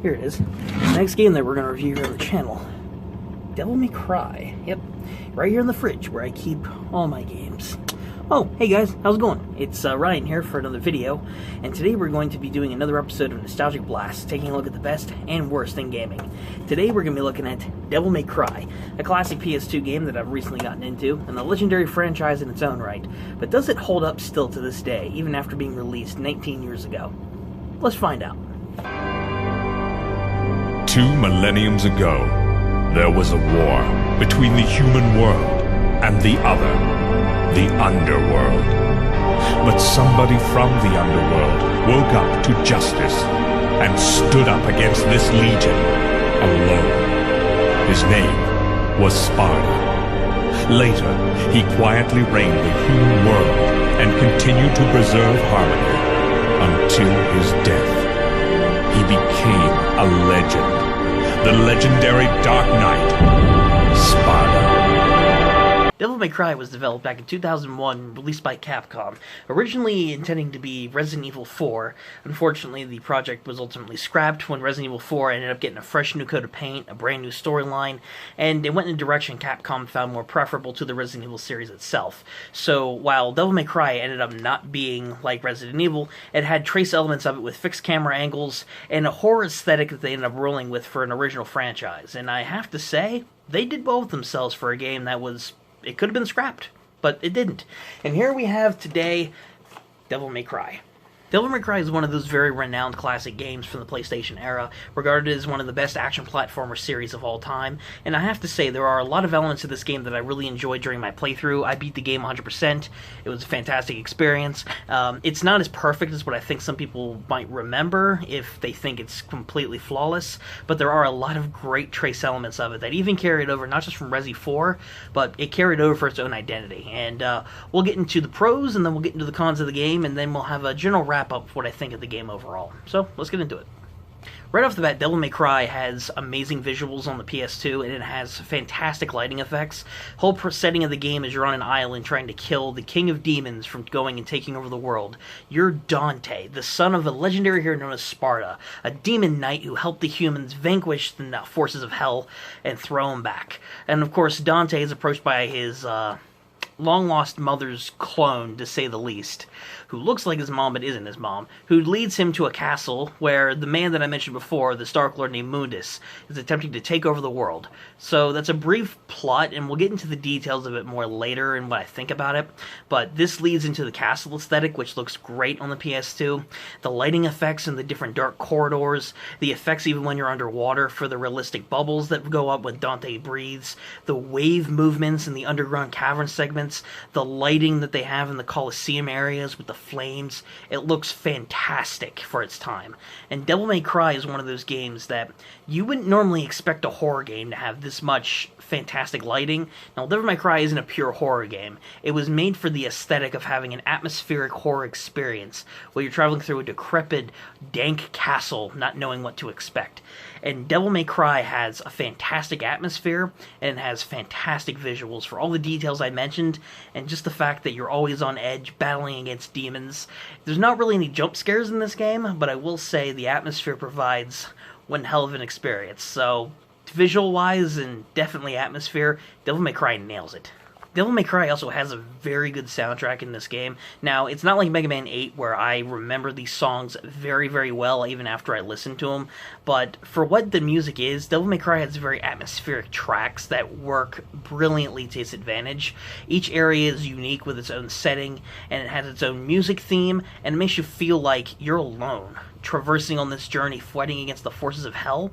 Here it is. Next game that we're going to review here on the channel. Devil May Cry. Yep, right here in the fridge where I keep all my games. Oh, hey guys, how's it going? It's Ryan here for another video, and today we're going to be doing another episode of Nostalgic Blast, taking a look at the best and worst in gaming. Today we're going to be looking at Devil May Cry, a classic PS2 game that I've recently gotten into, and a legendary franchise in its own right. But does it hold up still to this day, even after being released 19 years ago? Let's find out. 2 millenniums ago, there was a war between the human world and the other. The underworld. But somebody from the underworld woke up to justice and stood up against this legion alone. His name was Sparta. Later, he quietly reigned the human world and continued to preserve harmony until his death. He became a legend. The legendary Dark Knight, Sparta. Devil May Cry was developed back in 2001, released by Capcom, originally intending to be Resident Evil 4. Unfortunately, the project was ultimately scrapped when Resident Evil 4 ended up getting a fresh new coat of paint, a brand new storyline, and it went in a direction Capcom found more preferable to the Resident Evil series itself. So, while Devil May Cry ended up not being like Resident Evil, it had trace elements of it with fixed camera angles and a horror aesthetic that they ended up rolling with for an original franchise. And I have to say, they did well with themselves for a game that was... It could have been scrapped, but it didn't. And here we have today Devil May Cry. Devil May Cry is one of those very renowned classic games from the PlayStation era, regarded as one of the best action platformer series of all time, and I have to say there are a lot of elements of this game that I really enjoyed during my playthrough. I beat the game 100%, it was a fantastic experience. It's not as perfect as what I think some people might remember if they think it's completely flawless, but there are a lot of great trace elements of it that even carried over not just from Resi 4, but it carried over for its own identity. And we'll get into the pros, and then we'll get into the cons of the game, and then we'll have a general wrap up what I think of the game overall. So, let's get into it. Right off the bat, Devil May Cry has amazing visuals on the PS2, and it has fantastic lighting effects. The whole setting of the game is you're on an island trying to kill the king of demons from going and taking over the world. You're Dante, the son of a legendary hero known as Sparta, a demon knight who helped the humans vanquish the forces of hell and throw them back. And of course, Dante is approached by his long-lost mother's clone, to say the least, who looks like his mom but isn't his mom, who leads him to a castle where the man that I mentioned before, the Stark Lord named Mundus, is attempting to take over the world. So that's a brief plot, and we'll get into the details of it more later and what I think about it, but this leads into the castle aesthetic, which looks great on the PS2. The lighting effects in the different dark corridors, the effects even when you're underwater for the realistic bubbles that go up when Dante breathes, the wave movements in the underground cavern segments, the lighting that they have in the Colosseum areas with the flames. It looks fantastic for its time. And Devil May Cry is one of those games that you wouldn't normally expect a horror game to have this much fantastic lighting. Now, Devil May Cry isn't a pure horror game. It was made for the aesthetic of having an atmospheric horror experience where you're traveling through a decrepit, dank castle not knowing what to expect. And Devil May Cry has a fantastic atmosphere, and it has fantastic visuals for all the details I mentioned, and just the fact that you're always on edge, battling against demons. There's not really any jump scares in this game, but I will say the atmosphere provides one hell of an experience. So, visual-wise and definitely atmosphere, Devil May Cry nails it. Devil May Cry also has a very good soundtrack in this game. Now, it's not like Mega Man 8 where I remember these songs very, very well even after I listened to them, but for what the music is, Devil May Cry has very atmospheric tracks that work brilliantly to its advantage. Each area is unique with its own setting, and it has its own music theme, and it makes you feel like you're alone, traversing on this journey, fighting against the forces of hell.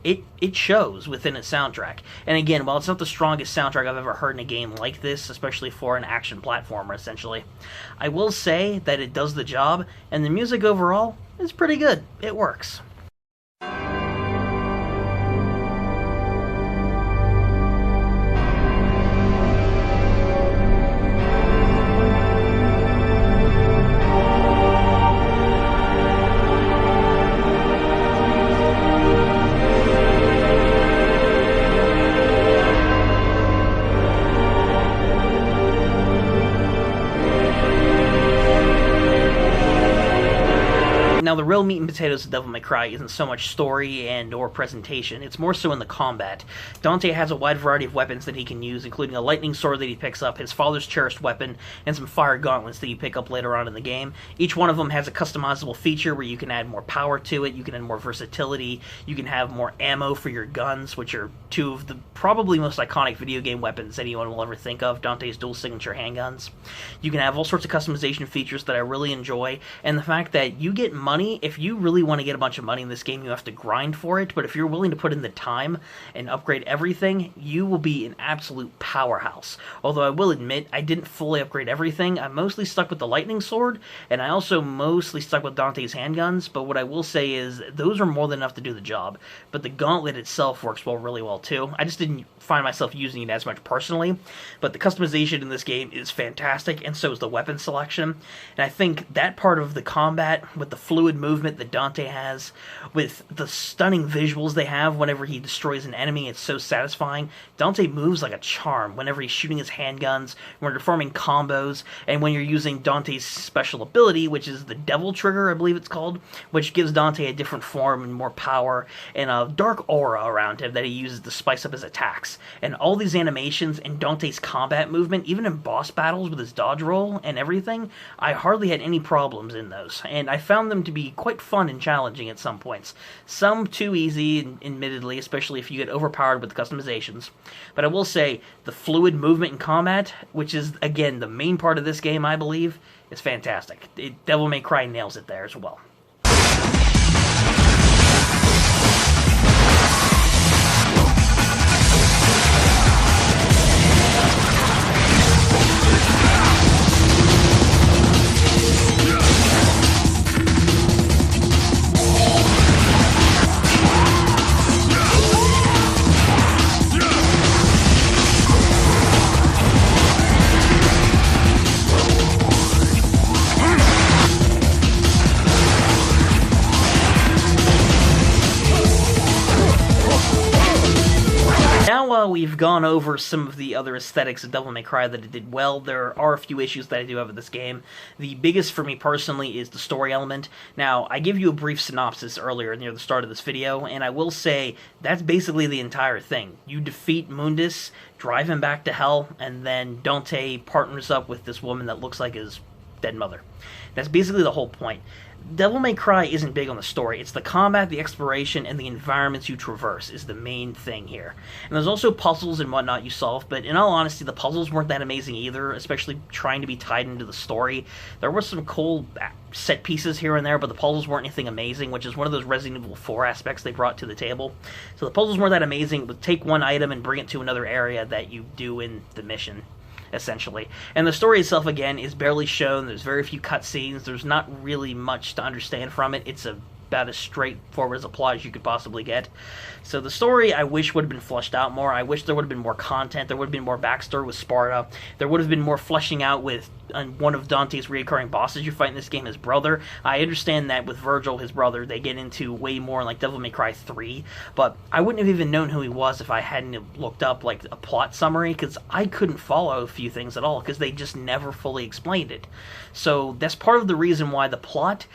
It shows within its soundtrack. And again, while it's not the strongest soundtrack I've ever heard in a game like this, especially for an action platformer, essentially, I will say that it does the job, and the music overall is pretty good. It works. Now, the real meat and potatoes of Devil May Cry isn't so much story and or presentation, it's more so in the combat. Dante has a wide variety of weapons that he can use, including a lightning sword that he picks up, his father's cherished weapon, and some fire gauntlets that you pick up later on in the game. Each one of them has a customizable feature where you can add more power to it, you can add more versatility, you can have more ammo for your guns, which are two of the probably most iconic video game weapons anyone will ever think of, Dante's dual signature handguns. You can have all sorts of customization features that I really enjoy, and the fact that you get money. If you really want to get a bunch of money in this game, you have to grind for it, but if you're willing to put in the time and upgrade everything, you will be an absolute powerhouse. Although I will admit, I didn't fully upgrade everything. I mostly stuck with the lightning sword, and I also mostly stuck with Dante's handguns, but what I will say is, those are more than enough to do the job. But the gauntlet itself works really well too. I just didn't find myself using it as much personally, but the customization in this game is fantastic, and so is the weapon selection. And I think that part of the combat, with the fluid movement that Dante has, with the stunning visuals they have whenever he destroys an enemy, it's so satisfying. Dante moves like a charm whenever he's shooting his handguns, when you're performing combos, and when you're using Dante's special ability, which is the Devil Trigger, I believe it's called, which gives Dante a different form and more power, and a dark aura around him that he uses to spice up his attacks. And all these animations and Dante's combat movement, even in boss battles with his dodge roll and everything, I hardly had any problems in those, and I found them to be quite fun and challenging at some points. Some too easy, admittedly, especially if you get overpowered with the customizations. But I will say, the fluid movement in combat, which is, again, the main part of this game, I believe, is fantastic. Devil May Cry nails it there as well. Now we've gone over some of the other aesthetics of Devil May Cry that it did well, there are a few issues that I do have with this game. The biggest for me personally is the story element. Now, I give you a brief synopsis earlier near the start of this video, and I will say that's basically the entire thing. You defeat Mundus, drive him back to hell, and then Dante partners up with this woman that looks like his dead mother. That's basically the whole point. Devil May Cry isn't big on the story. It's the combat, the exploration, and the environments you traverse is the main thing here. And there's also puzzles and whatnot you solve, but in all honesty, the puzzles weren't that amazing either, especially trying to be tied into the story. There were some cool set pieces here and there, but the puzzles weren't anything amazing, which is one of those Resident Evil 4 aspects they brought to the table. So the puzzles weren't that amazing, but take one item and bring it to another area that you do in the mission, essentially. And the story itself, again, is barely shown. There's very few cutscenes. There's not really much to understand from it. It's about as straightforward as a plot as you could possibly get. So the story, I wish, would have been fleshed out more. I wish there would have been more content. There would have been more backstory with Sparta. There would have been more fleshing out with one of Dante's recurring bosses you fight in this game, his brother. I understand that with Virgil, his brother, they get into way more like Devil May Cry 3, but I wouldn't have even known who he was if I hadn't looked up like a plot summary, because I couldn't follow a few things at all, because they just never fully explained it. So that's part of the reason why the plot,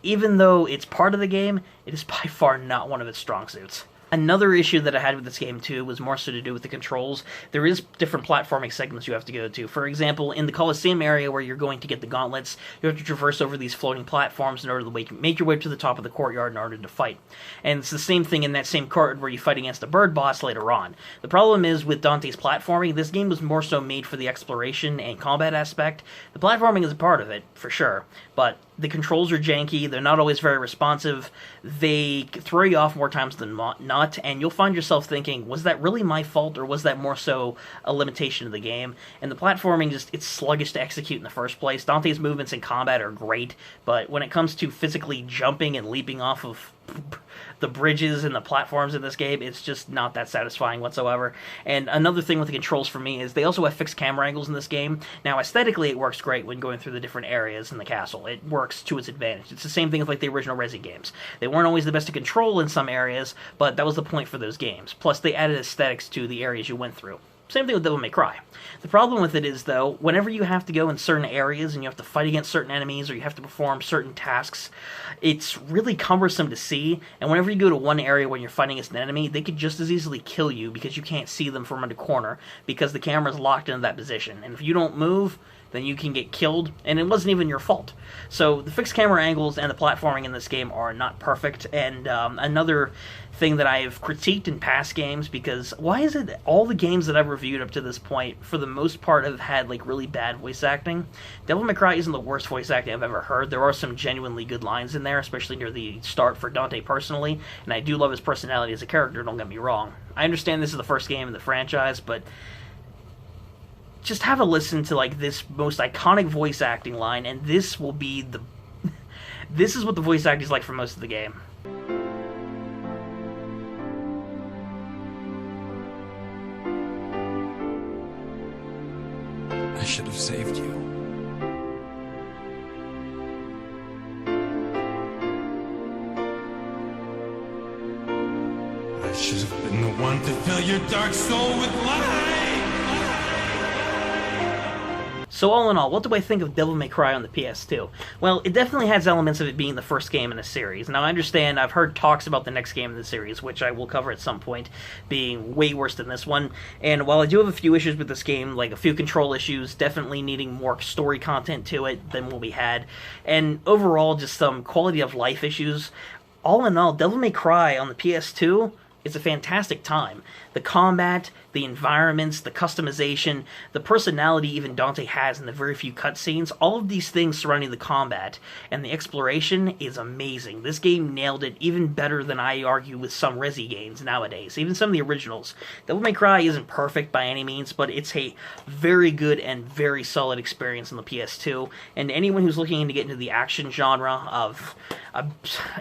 even though it's part of the game, it is by far not one of its strong suits. Another issue that I had with this game, too, was more so to do with the controls. There is different platforming segments you have to go to. For example, in the Colosseum area where you're going to get the gauntlets, you have to traverse over these floating platforms in order to make your way to the top of the courtyard in order to fight. And it's the same thing in that same courtyard where you fight against the bird boss later on. The problem is, with Dante's platforming, this game was more so made for the exploration and combat aspect. The platforming is a part of it, for sure, but the controls are janky, they're not always very responsive, they throw you off more times than not, and you'll find yourself thinking, was that really my fault, or was that more so a limitation of the game? And the platforming, it's sluggish to execute in the first place. Dante's movements in combat are great, but when it comes to physically jumping and leaping off of the bridges and the platforms in this game, it's just not that satisfying whatsoever. And another thing with the controls for me is they also have fixed camera angles in this game. Now, aesthetically, it works great when going through the different areas in the castle. It works to its advantage. It's the same thing with like the original Resi games. They weren't always the best to control in some areas, but that was the point for those games. Plus, they added aesthetics to the areas you went through. Same thing with Devil May Cry. The problem with it is, though, whenever you have to go in certain areas and you have to fight against certain enemies or you have to perform certain tasks, it's really cumbersome to see, and whenever you go to one area when you're fighting against an enemy, they could just as easily kill you because you can't see them from around the corner because the camera's locked into that position. And if you don't move, then you can get killed, and it wasn't even your fault. So the fixed camera angles and the platforming in this game are not perfect, and another thing that I've critiqued in past games, because why is it that all the games that I've reviewed up to this point, for the most part, have had like really bad voice acting? Devil May Cry isn't the worst voice acting I've ever heard. There are some genuinely good lines in there, especially near the start for Dante personally, and I do love his personality as a character, don't get me wrong. I understand this is the first game in the franchise, but just have a listen to like this most iconic voice acting line, and this will be the this is what the voice acting is like for most of the game. I should have saved you. I should have been the one to fill your dark soul with light. So all in all, what do I think of Devil May Cry on the PS2? Well, it definitely has elements of it being the first game in a series. Now, I understand I've heard talks about the next game in the series, which I will cover at some point, being way worse than this one. And while I do have a few issues with this game, like a few control issues, definitely needing more story content to it than what we had, and overall just some quality of life issues, all in all, Devil May Cry on the PS2 is a fantastic time. The combat, the environments, the customization, the personality even Dante has in the very few cutscenes, all of these things surrounding the combat and the exploration is amazing. This game nailed it even better than I argue with some Resi games nowadays, even some of the originals. Devil May Cry isn't perfect by any means, but it's a very good and very solid experience on the PS2, and anyone who's looking to get into the action genre of,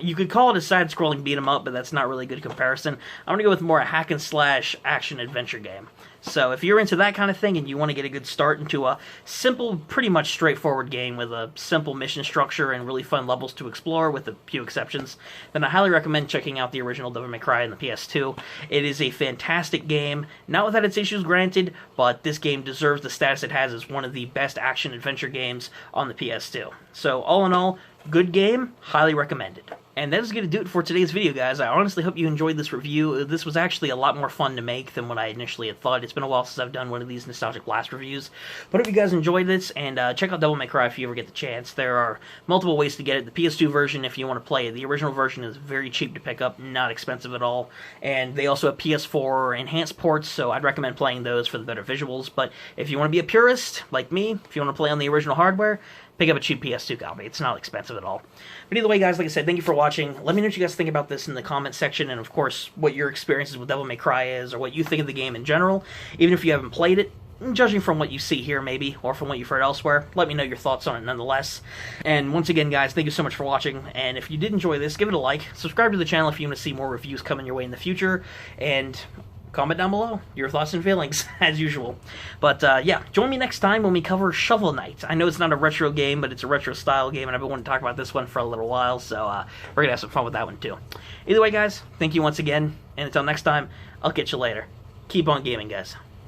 you could call it a side-scrolling beat-em-up, but that's not really a good comparison. I'm going to go with more a hack-and-slash action-adventure game. So if you're into that kind of thing and you want to get a good start into a simple, pretty much straightforward game with a simple mission structure and really fun levels to explore with a few exceptions, then I highly recommend checking out the original Devil May Cry on the PS2. It is a fantastic game, not without its issues granted, but this game deserves the status it has as one of the best action-adventure games on the PS2. So all in all, good game, highly recommended. And that is going to do it for today's video, guys. I honestly hope you enjoyed this review. This was actually a lot more fun to make than what I initially had thought. It's been a while since I've done one of these Nostalgic Blast reviews. But I hope you guys enjoyed this, and check out Devil May Cry if you ever get the chance. There are multiple ways to get it. The PS2 version, if you want to play it. The original version is very cheap to pick up, not expensive at all. And they also have PS4 enhanced ports, so I'd recommend playing those for the better visuals. But if you want to be a purist, like me, if you want to play on the original hardware, pick up a cheap PS2 copy. It's not expensive at all. But either way, guys, like I said, thank you for watching. Let me know what you guys think about this in the comment section, and of course, what your experiences with Devil May Cry is, or what you think of the game in general. Even if you haven't played it, judging from what you see here, maybe, or from what you've heard elsewhere, let me know your thoughts on it nonetheless. And once again, guys, thank you so much for watching. And if you did enjoy this, give it a like. Subscribe to the channel if you want to see more reviews coming your way in the future. And comment down below your thoughts and feelings, as usual. But, yeah, join me next time when we cover Shovel Knight. I know it's not a retro game, but it's a retro-style game, and I've been wanting to talk about this one for a little while, so we're going to have some fun with that one, too. Either way, guys, thank you once again, and until next time, I'll catch you later. Keep on gaming, guys.